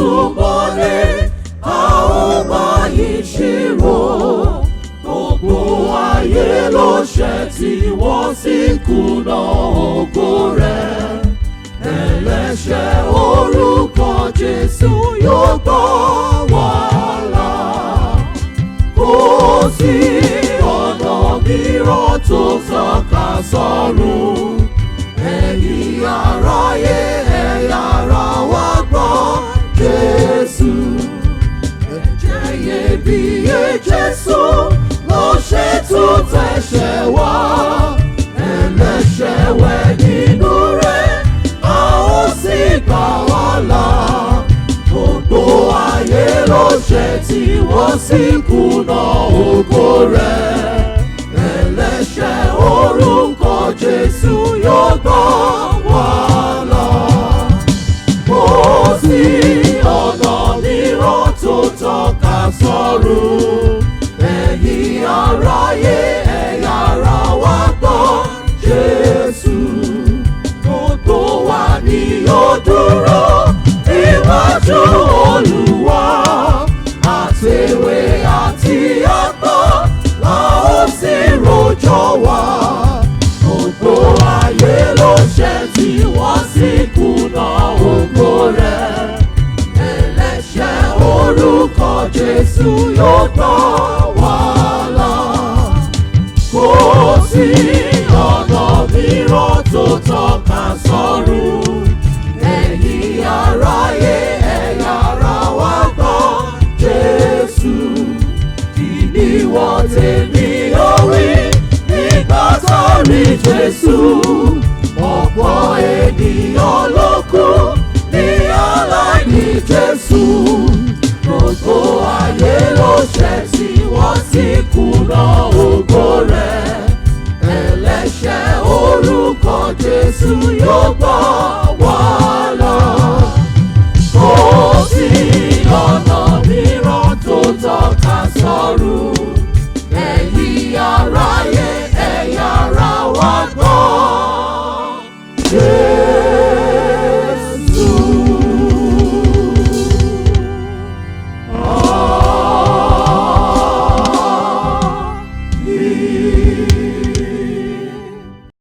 túbọ̀lé a ó máa ìṣirò. Gbogbo ayé ló ṣẹ̀ tí wọ́n sì kùnà ògo rẹ̀. Ẹlẹ́ṣẹ̀ orúkọ Jésù yóò gbà wá là. Kò sí ọ̀nà mìíràn tó tọ́ka sọ́run. Ẹ̀yin aráyé ẹ yára wá gbọ́ Jésù. Ẹ̀jẹ̀ iyebíye Jésù ló ṣètùtù ẹ̀ṣẹ̀ wa. Ẹlẹ́ṣẹ̀ wẹ̀ nínú rẹ̀ a ó sì gbà wá là. Gbogbo ayé ló ṣẹ̀ tí wọ́n sì kùnà ògo rẹ̀. Ẹlẹ́ṣẹ̀ orúkọ Jésù yóò gbà wá là. Kò sí ọ̀nà mìíràn tó tọ́ka sọ́run. Ẹ̀yin aráyé ẹ yára wá gbọ́ Jésù. Gbogbo wa ni yóò dúró níwájú Olúwa. Àtèwe àti àgbà la ó sì rojọ́ wa. Gbogbo ayé ló ṣẹ̀ tí wọ́n sì kùnà ògo rẹ̀. Ẹlẹ́ṣẹ̀ orúkọ Jésù yóò gbà wá là. Kò sí ọ̀nà mìíràn tó tọ́ka sọ́run. Ẹ̀yin aráyé ẹ yára wá gbọ́ Jésù. Kí ni wọ́n tèmi ó wí nígbà tó rí Jésù? Ọ̀pọ̀ ènìyàn ló kú ní aláìní Jésù. Gbogbo ayé ló ṣẹ̀ tí wọ́n sì kùnà ògo rẹ̀. Ẹlẹ́ṣẹ̀ orúkọ Jésù yóò gbà